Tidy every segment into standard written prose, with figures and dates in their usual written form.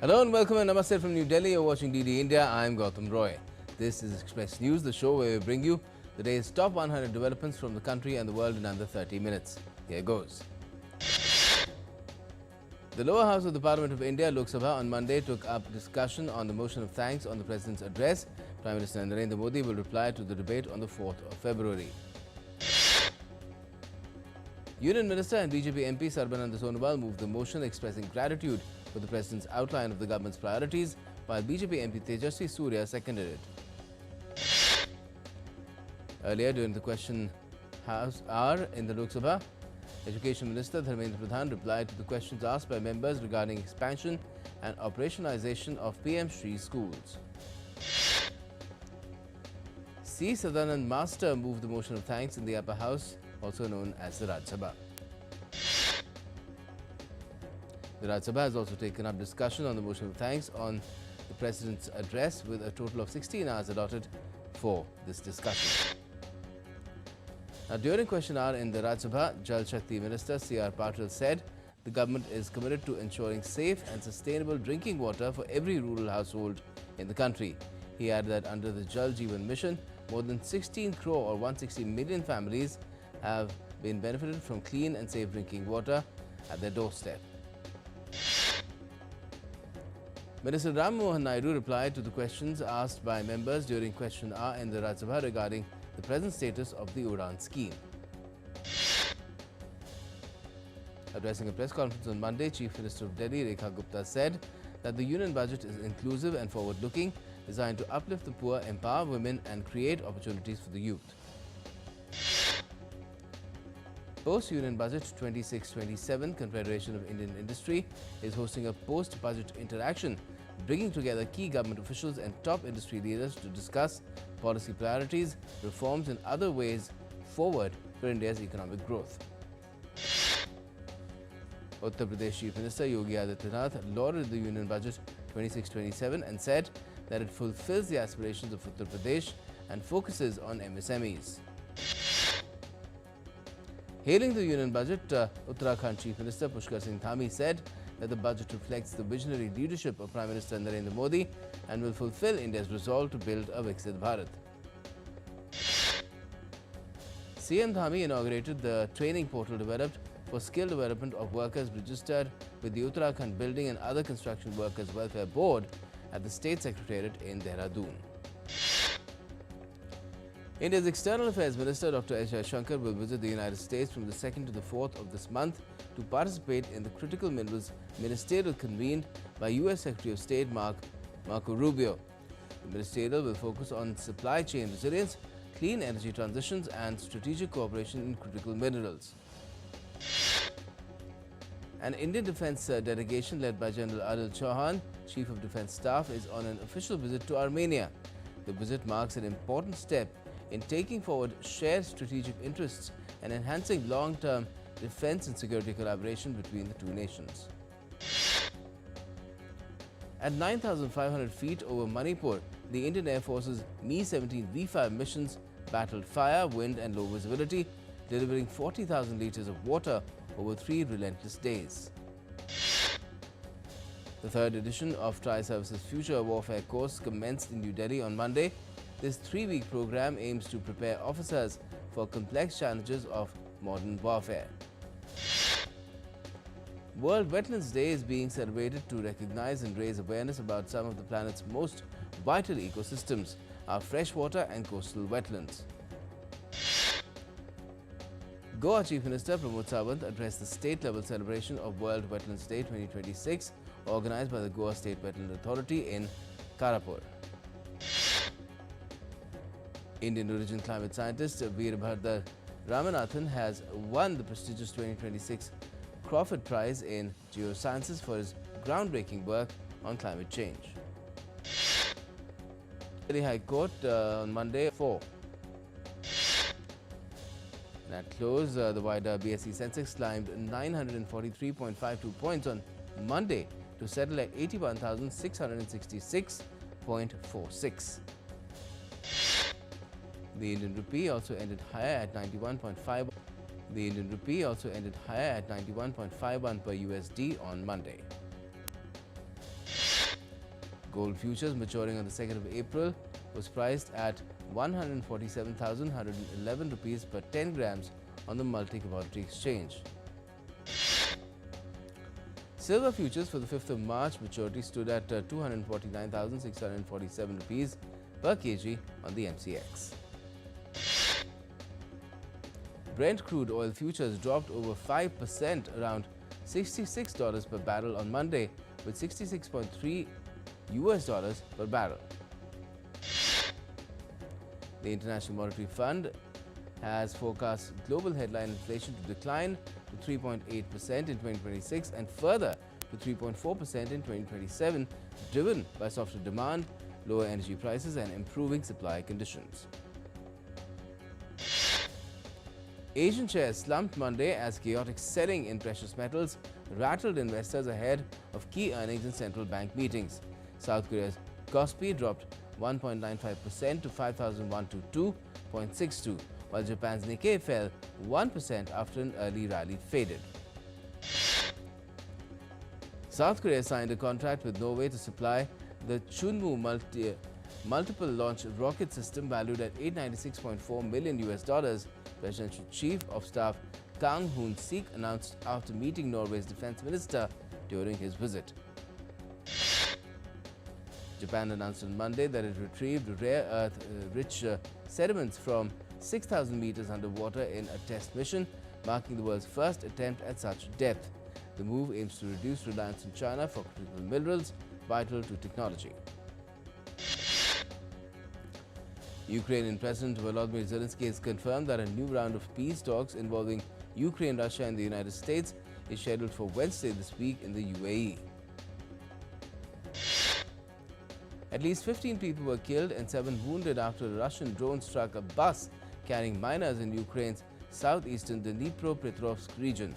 Hello and welcome and namaste from New Delhi. You're watching DD India. I'm Gautam Roy. This is Express News, the show where we bring you the day's top 100 developments from the country and the world in under 30 minutes. Here goes. The lower house of the Parliament of India, Lok Sabha, on Monday took up discussion on the motion of thanks on the President's address. Prime Minister Narendra Modi will reply to the debate on the 4th of February. Union Minister and BJP MP Sarbananda Sonowal moved the motion expressing gratitude for the President's outline of the government's priorities, while BJP MP Tejaswi Surya seconded it. Earlier, during the question hour in the Lok Sabha, Education Minister Dharmendra Pradhan replied to the questions asked by members regarding expansion and operationalization of PM Shri schools. C. Sadanand Master moved the motion of thanks in the upper house, also known as the Rajya Sabha. The Rajya Sabha has also taken up discussion on the motion of thanks on the President's address, with a total of 16 hours allotted for this discussion. Now, during question hour in the Rajya Sabha, Jal Shakti Minister C.R. Patil said the government is committed to ensuring safe and sustainable drinking water for every rural household in the country. He added that under the Jal Jeevan Mission, more than 16 crore or 160 million families have been benefited from clean and safe drinking water at their doorstep. Minister Ram Mohan Naidu replied to the questions asked by members during question hour in the Rajya Sabha regarding the present status of the Udan scheme. Addressing a press conference on Monday, Chief Minister of Delhi Rekha Gupta said that the union budget is inclusive and forward-looking, designed to uplift the poor, empower women and create opportunities for the youth. Post-Union Budget 26-27, Confederation of Indian Industry is hosting a post-budget interaction, bringing together key government officials and top industry leaders to discuss policy priorities, reforms and other ways forward for India's economic growth. Uttar Pradesh Chief Minister Yogi Adityanath lauded the Union Budget 26-27 and said that it fulfills the aspirations of Uttar Pradesh and focuses on MSMEs. Hailing the Union Budget, Uttarakhand Chief Minister Pushkar Singh Dhami said that the budget reflects the visionary leadership of Prime Minister Narendra Modi and will fulfill India's resolve to build a Viksit Bharat. CM Dhami inaugurated the training portal developed for skill development of workers registered with the Uttarakhand Building and Other Construction Workers Welfare Board at the State Secretariat in Dehradun. India's External Affairs Minister Dr. S. Jaishankar will visit the United States from the 2nd to the 4th of this month to participate in the Critical Minerals Ministerial convened by U.S. Secretary of State Marco Rubio. The ministerial will focus on supply chain resilience, clean energy transitions and strategic cooperation in critical minerals. An Indian Defence delegation led by General Adil Chauhan, Chief of Defence Staff, is on an official visit to Armenia. The visit marks an important step in taking forward shared strategic interests and enhancing long-term defence and security collaboration between the two nations. At 9,500 feet over Manipur, the Indian Air Force's Mi-17 V5 missions battled fire, wind and low visibility, delivering 40,000 litres of water over 3 relentless days. The third edition of Tri-Services Future Warfare course commenced in New Delhi on Monday. This 3-week program aims to prepare officers for complex challenges of modern warfare. World Wetlands Day is being celebrated to recognize and raise awareness about some of the planet's most vital ecosystems, our freshwater and coastal wetlands. Goa Chief Minister Pramod Sawant addressed the state-level celebration of World Wetlands Day 2026, organized by the Goa State Wetland Authority in Karapur. Indian origin climate scientist Veerbhadra Ramanathan has won the prestigious 2026 Crawford Prize in Geosciences for his groundbreaking work on climate change. Delhi High Court on Monday 4. At close, the wider BSE Sensex climbed 943.52 points on Monday to settle at 81,666.46. The Indian rupee also ended higher at 91.5. The Indian rupee also ended higher at 91.51 per USD on Monday. Gold futures maturing on the 2nd of April was priced at 147,111 rupees per 10 grams on the multi-commodity exchange. Silver futures for the 5th of March maturity stood at 249,647 rupees per kg on the MCX. Brent crude oil futures dropped over 5%, around $66 per barrel on Monday, with $66.3 per barrel. The International Monetary Fund has forecast global headline inflation to decline to 3.8% in 2026 and further to 3.4% in 2027, driven by softer demand, lower energy prices and improving supply conditions. Asian shares slumped Monday as chaotic selling in precious metals rattled investors ahead of key earnings and central bank meetings. South Korea's Kospi dropped 1.95% to 5,122.62, while Japan's Nikkei fell 1% after an early rally faded. South Korea signed a contract with Norway to supply the Chunmoo multiple launch rocket system valued at $896.4 million. Presidential Chief of Staff Kang Hoon-sik announced after meeting Norway's defense minister during his visit. Japan announced on Monday that it retrieved rare earth-rich sediments from 6,000 meters underwater in a test mission, marking the world's first attempt at such depth. The move aims to reduce reliance on China for critical minerals vital to technology. Ukrainian President Volodymyr Zelensky has confirmed that a new round of peace talks involving Ukraine, Russia and the United States is scheduled for Wednesday this week in the UAE. At least 15 people were killed and 7 wounded after a Russian drone struck a bus carrying miners in Ukraine's southeastern Dnipropetrovsk region.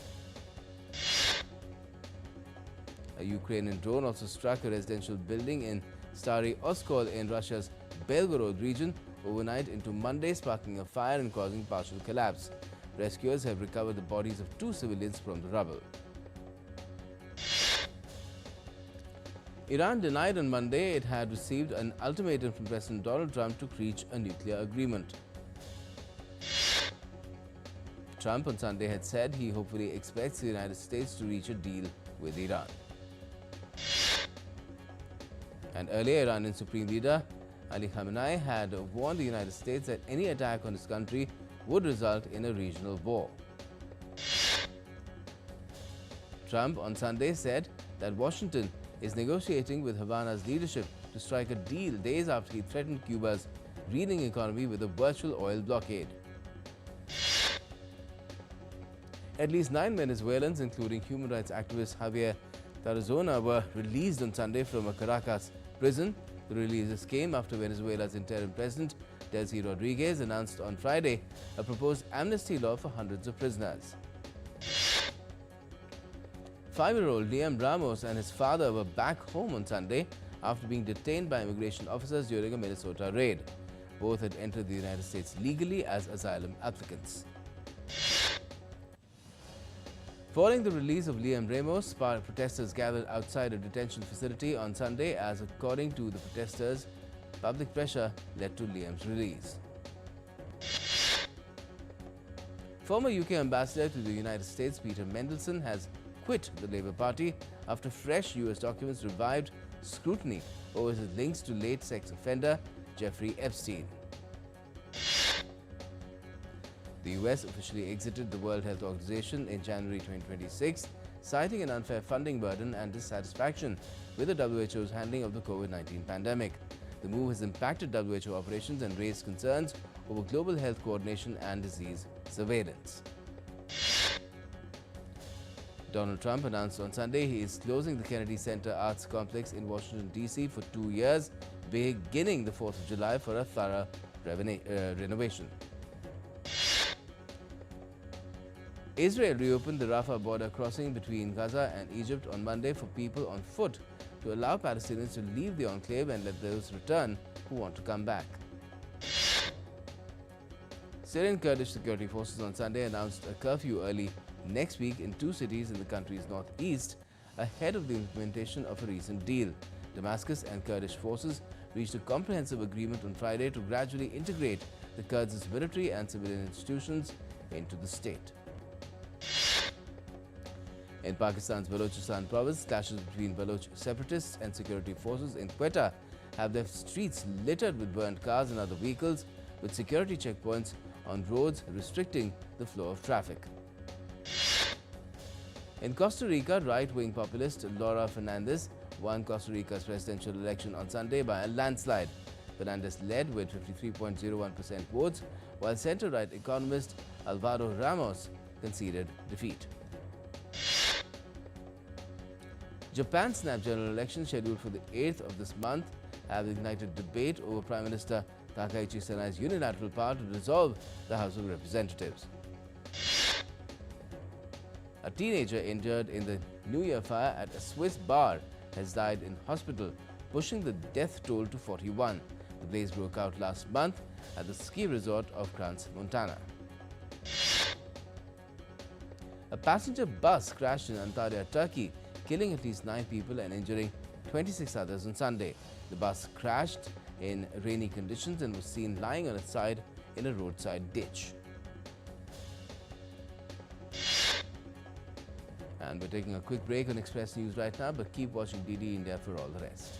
A Ukrainian drone also struck a residential building in Stary Oskol in Russia's Belgorod region overnight into Monday, sparking a fire and causing partial collapse. Rescuers have recovered the bodies of 2 civilians from the rubble. Iran denied on Monday it had received an ultimatum from President Donald Trump to reach a nuclear agreement. Trump on Sunday had said he hopefully expects the United States to reach a deal with Iran. And earlier, Iranian Supreme Leader Ali Khamenei had warned the United States that any attack on his country would result in a regional war. Trump on Sunday said that Washington is negotiating with Havana's leadership to strike a deal days after he threatened Cuba's reeling economy with a virtual oil blockade. At least 9 Venezuelans, including human rights activist Javier Tarazona, were released on Sunday from a Caracas prison. The releases came after Venezuela's interim president, Delcy Rodriguez, announced on Friday a proposed amnesty law for hundreds of prisoners. 5-year-old Liam Ramos and his father were back home on Sunday after being detained by immigration officers during a Minnesota raid. Both had entered the United States legally as asylum applicants. Following the release of Liam Ramos, protesters gathered outside a detention facility on Sunday as, according to the protesters, public pressure led to Liam's release. Former UK ambassador to the United States, Peter Mendelsohn, has quit the Labour Party after fresh US documents revived scrutiny over his links to late sex offender Jeffrey Epstein. The US officially exited the World Health Organization in January 2026, citing an unfair funding burden and dissatisfaction with the WHO's handling of the COVID-19 pandemic. The move has impacted WHO operations and raised concerns over global health coordination and disease surveillance. Donald Trump announced on Sunday he is closing the Kennedy Center Arts Complex in Washington, D.C. for 2 years, beginning the 4th of July for a thorough renovation. Israel reopened the Rafah border crossing between Gaza and Egypt on Monday for people on foot to allow Palestinians to leave the enclave and let those return who want to come back. Syrian Kurdish security forces on Sunday announced a curfew early next week in 2 cities in the country's northeast ahead of the implementation of a recent deal. Damascus and Kurdish forces reached a comprehensive agreement on Friday to gradually integrate the Kurds' military and civilian institutions into the state. In Pakistan's Balochistan province, clashes between Baloch separatists and security forces in Quetta have left streets littered with burnt cars and other vehicles, with security checkpoints on roads restricting the flow of traffic. In Costa Rica, right-wing populist Laura Fernandez won Costa Rica's presidential election on Sunday by a landslide. Fernandez led with 53.01% votes, while center-right economist Alvaro Ramos conceded defeat. Japan's snap general election, scheduled for the 8th of this month, have ignited debate over Prime Minister Takaichi Sanai's unilateral power to dissolve the House of Representatives. A teenager injured in the New Year fire at a Swiss bar has died in hospital, pushing the death toll to 41. The blaze broke out last month at the ski resort of Crans, Montana. A passenger bus crashed in Antalya, Turkey, killing at least 9 people and injuring 26 others on Sunday. The bus crashed in rainy conditions and was seen lying on its side in a roadside ditch. And we're taking a quick break on Express News right now, but keep watching DD India for all the rest.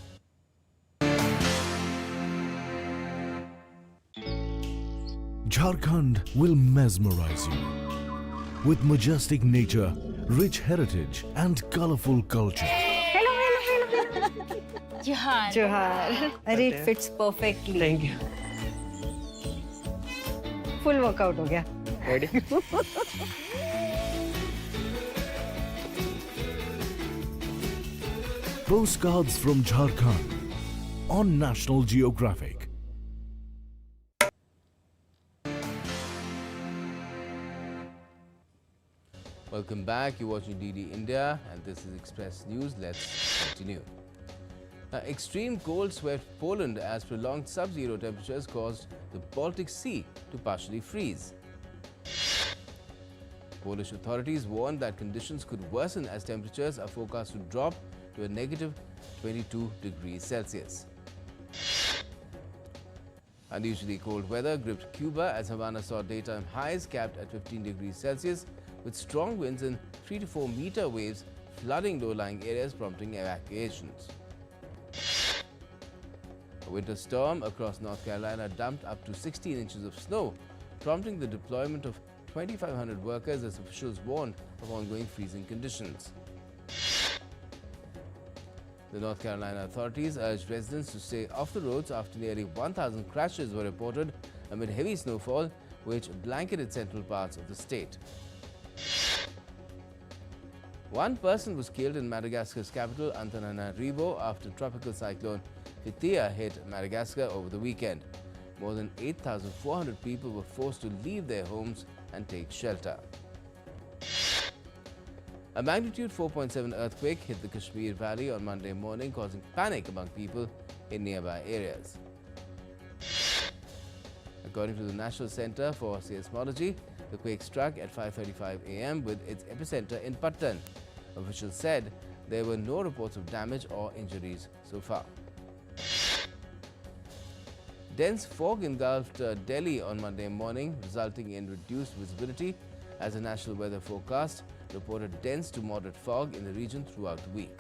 Jharkhand will mesmerize you with majestic nature, rich heritage and colorful culture. Hello. Johar. Johar. Arey, it fits perfectly. Thank you. Full workout हो गया. Ready? Postcards from Jharkhand on National Geographic. Welcome back. You're watching DD India and this is Express News. Let's continue. Extreme cold swept Poland as prolonged sub-zero temperatures caused the Baltic Sea to partially freeze. Polish authorities warned that conditions could worsen as temperatures are forecast to drop to a negative 22 degrees Celsius. Unusually cold weather gripped Cuba as Havana saw daytime highs capped at 15 degrees Celsius, with strong winds and 3 to 4 meter waves flooding low-lying areas, prompting evacuations. A winter storm across North Carolina dumped up to 16 inches of snow, prompting the deployment of 2,500 workers as officials warned of ongoing freezing conditions. The North Carolina authorities urged residents to stay off the roads after nearly 1,000 crashes were reported amid heavy snowfall, which blanketed central parts of the state. One person was killed in Madagascar's capital, Antananarivo, after tropical cyclone Fitia hit Madagascar over the weekend. More than 8,400 people were forced to leave their homes and take shelter. A magnitude 4.7 earthquake hit the Kashmir Valley on Monday morning, causing panic among people in nearby areas. According to the National Center for Seismology, the quake struck at 5:35 a.m. with its epicenter in Pattan. Officials said there were no reports of damage or injuries so far. Dense fog engulfed Delhi on Monday morning, resulting in reduced visibility as the National Weather Forecast reported dense to moderate fog in the region throughout the week.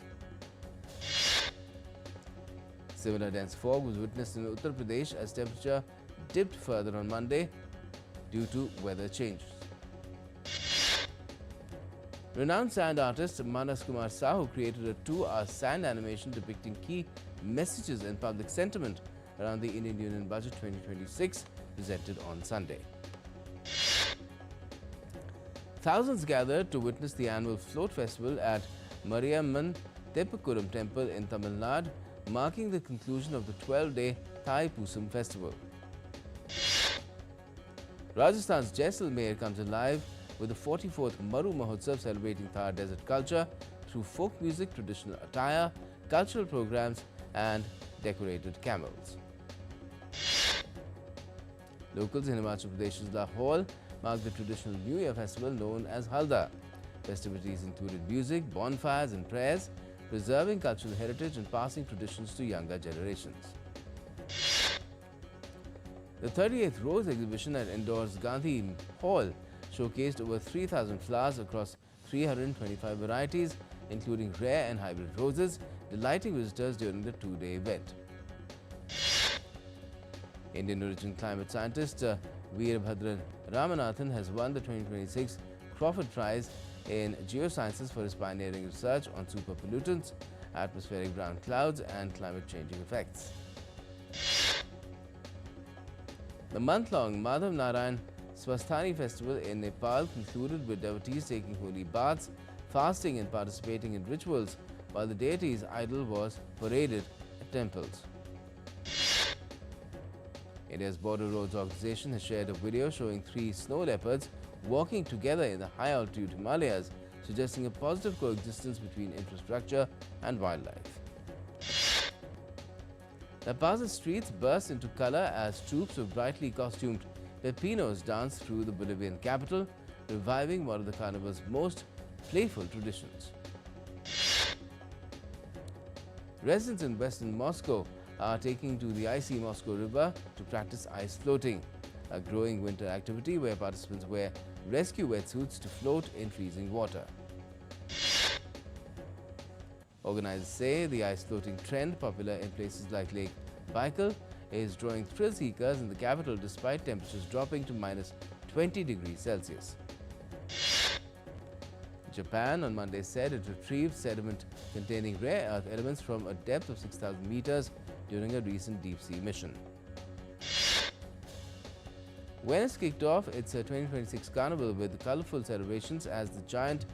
Similar dense fog was witnessed in Uttar Pradesh as temperature dipped further on Monday due to weather changes. Renowned sand artist Manas Kumar Sahu created a 2-hour sand animation depicting key messages and public sentiment around the Indian Union Budget 2026 presented on Sunday. Thousands gathered to witness the annual float festival at Mariamman Teppakuram temple in Tamil Nadu, marking the conclusion of the 12-day Thai Pusam festival. Rajasthan's Jaisalmer comes alive with the 44th Maru Mahotsav celebrating Thar desert culture through folk music, traditional attire, cultural programs and decorated camels. Locals in Himachal Pradesh's Lahore marked the traditional New Year festival known as Halda. Festivities included music, bonfires and prayers, preserving cultural heritage and passing traditions to younger generations. The 38th Rose exhibition at Indoor's Gandhi Hall showcased over 3,000 flowers across 325 varieties, including rare and hybrid roses, delighting visitors during the two-day event. Indian origin climate scientist Veerbhadran Ramanathan has won the 2026 Crawford Prize in Geosciences for his pioneering research on superpollutants, atmospheric brown clouds and climate-changing effects. The month-long Madhav Narayan Swasthani festival in Nepal concluded with devotees taking holy baths, fasting and participating in rituals, while the deity's idol was paraded at temples. India's Border Roads Organization has shared a video showing 3 snow leopards walking together in the high-altitude Himalayas, suggesting a positive coexistence between infrastructure and wildlife. La Paz's streets burst into color as troops of brightly costumed Pepinos danced through the Bolivian capital, reviving one of the carnival's most playful traditions. Residents in western Moscow are taking to the icy Moscow River to practice ice floating, a growing winter activity where participants wear rescue wetsuits to float in freezing water. Organizers say the ice floating trend, popular in places like Lake Baikal, is drawing thrill seekers in the capital despite temperatures dropping to minus 20 degrees Celsius. Japan on Monday said it retrieved sediment containing rare earth elements from a depth of 6,000 meters during a recent deep-sea mission. Venice kicked off its 2026 carnival with colorful celebrations as the giant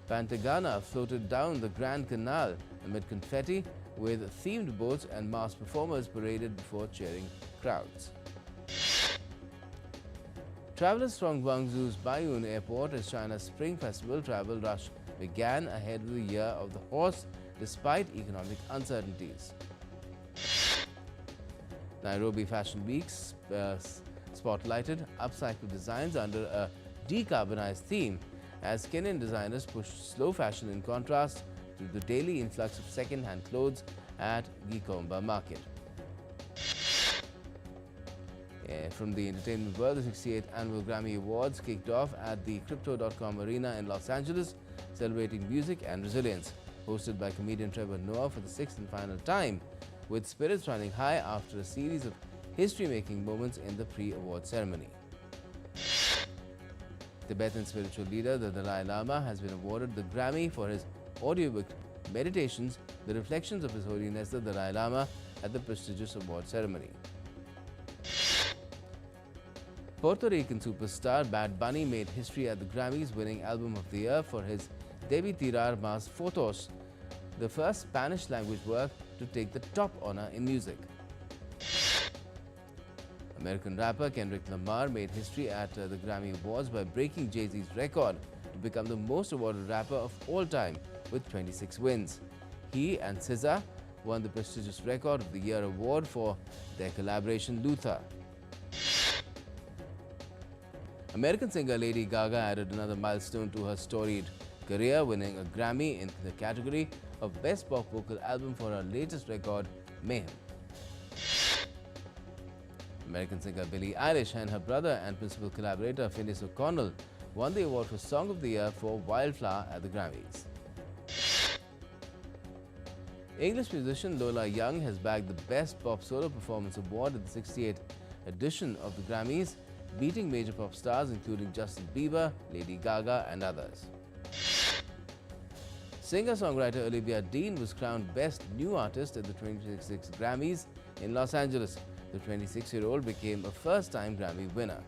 Pantagana floated down the Grand Canal amid confetti, with themed boats and masked performers paraded before cheering crowds. Travelers from Guangzhou's Baiyun Airport as China's Spring Festival travel rush began ahead of the Year of the Horse despite economic uncertainties. Nairobi Fashion Week spotlighted upcycled designs under a decarbonized theme as Kenyan designers pushed slow fashion in contrast to the daily influx of second-hand clothes at Gikomba Market. From the entertainment world, the 68th Annual Grammy Awards kicked off at the Crypto.com Arena in Los Angeles, celebrating music and resilience. Hosted by comedian Trevor Noah for the 6th and final time, with spirits running high after a series of history-making moments in the pre-award ceremony. Tibetan spiritual leader the Dalai Lama has been awarded the Grammy for his audiobook Meditations, the Reflections of His Holiness the Dalai Lama, at the prestigious award ceremony. Puerto Rican superstar Bad Bunny made history at the Grammys, winning Album of the Year for his Debí Tirar Más Fotos, the first Spanish-language work to take the top honor in music. American rapper Kendrick Lamar made history at the Grammy Awards by breaking Jay-Z's record to become the most awarded rapper of all time with 26 wins. He and SZA won the prestigious Record of the Year award for their collaboration Luther. American singer Lady Gaga added another milestone to her storied career, winning a Grammy in the category of Best Pop Vocal Album for her latest record, Mayhem. American singer Billie Eilish and her brother and principal collaborator Phineas O'Connell won the award for Song of the Year for Wildflower at the Grammys. English musician Lola Young has bagged the Best Pop Solo Performance Award at the 68th edition of the Grammys, beating major pop stars including Justin Bieber, Lady Gaga and others. Singer-songwriter Olivia Dean was crowned Best New Artist at the 2026 Grammys in Los Angeles. The 26-year-old became a first-time Grammy winner.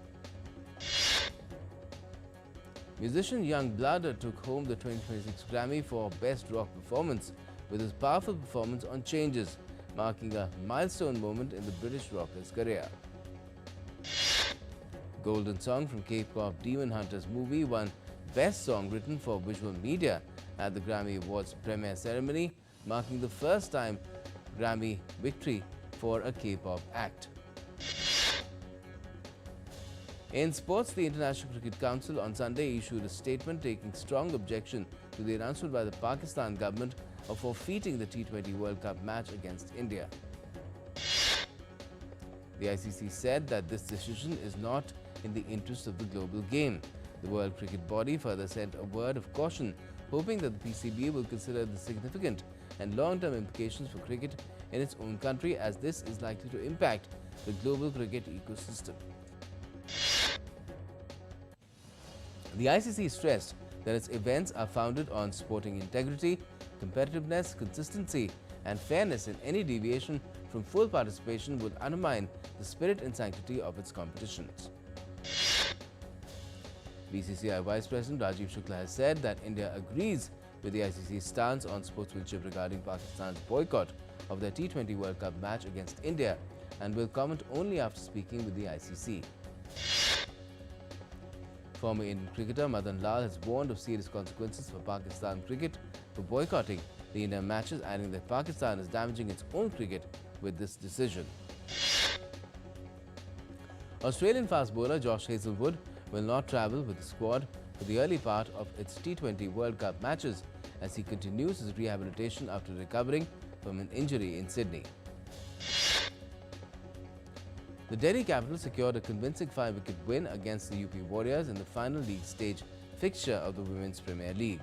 Musician Young Blood took home the 2026 Grammy for Best Rock Performance with his powerful performance on Changes, marking a milestone moment in the British rocker's career. Golden Song from K-pop Demon Hunters movie won Best Song Written for Visual Media at the Grammy Awards premiere ceremony, marking the first-time Grammy victory for a K-pop act. In sports, the International Cricket Council on Sunday issued a statement taking strong objection to the announcement by the Pakistan government of forfeiting the T20 World Cup match against India. The ICC said that this decision is not in the interest of the global game. The World Cricket Body further sent a word of caution, hoping that the PCB will consider the significant and long-term implications for cricket in its own country, as this is likely to impact the global cricket ecosystem. The ICC stressed that its events are founded on sporting integrity, competitiveness, consistency and fairness, and any deviation from full participation would undermine the spirit and sanctity of its competitions. BCCI Vice President Rajiv Shukla has said that India agrees with the ICC's stance on sportsmanship regarding Pakistan's boycott of their T20 World Cup match against India and will comment only after speaking with the ICC. Former Indian cricketer Madan Lal has warned of serious consequences for Pakistan cricket for boycotting the Indian matches, adding that Pakistan is damaging its own cricket with this decision. Australian fast bowler Josh Hazlewood will not travel with the squad for the early part of its T20 World Cup matches as he continues his rehabilitation after recovering from an injury in Sydney. The Delhi Capitals secured a convincing 5-wicket win against the UP Warriors in the final league stage fixture of the Women's Premier League.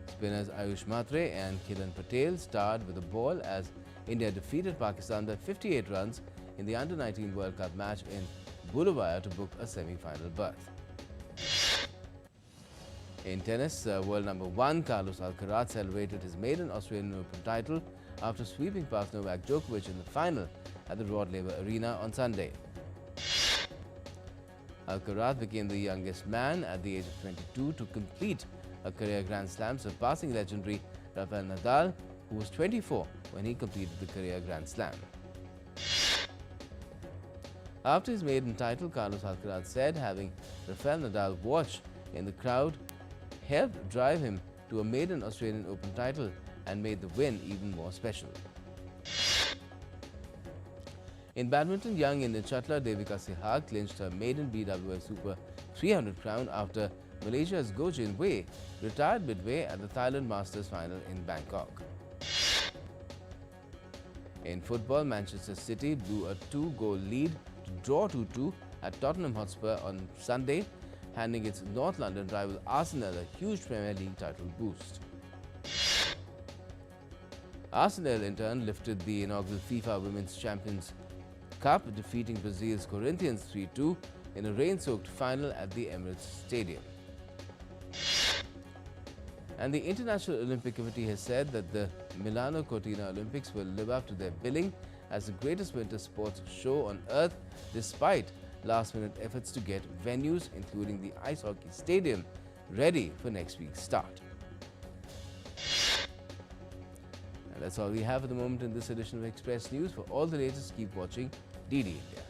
Spinners Ayush Matre and Kiran Patel starred with the ball as India defeated Pakistan by 58 runs in the Under-19 World Cup match in Bulawayo to book a semi-final berth. In tennis, world number 1 Carlos Alcaraz celebrated his maiden Australian Open title after sweeping past Novak Djokovic in the final at the Rod Laver Arena on Sunday. Alcaraz became the youngest man at the age of 22 to complete a career Grand Slam, surpassing legendary Rafael Nadal, who was 24 when he completed the career Grand Slam. After his maiden title, Carlos Alcaraz said having Rafael Nadal watch in the crowd helped drive him to a maiden Australian Open title and made the win even more special. In badminton, young Indian shuttler Devika Sehag clinched her maiden BWI Super 300 crown after Malaysia's Goh Jin Wei retired midway at the Thailand Masters final in Bangkok. In football, Manchester City blew a 2-goal lead to draw 2-2 at Tottenham Hotspur on Sunday, handing its North London rival Arsenal a huge Premier League title boost. Arsenal in turn lifted the inaugural FIFA Women's Champions Cup, defeating Brazil's Corinthians 3-2 in a rain-soaked final at the Emirates Stadium. And the International Olympic Committee has said that the Milano Cortina Olympics will live up to their billing as the greatest winter sports show on earth, despite last-minute efforts to get venues, including the ice hockey stadium, ready for next week's start. And that's all we have at the moment in this edition of Express News. For all the latest, keep watching DD India.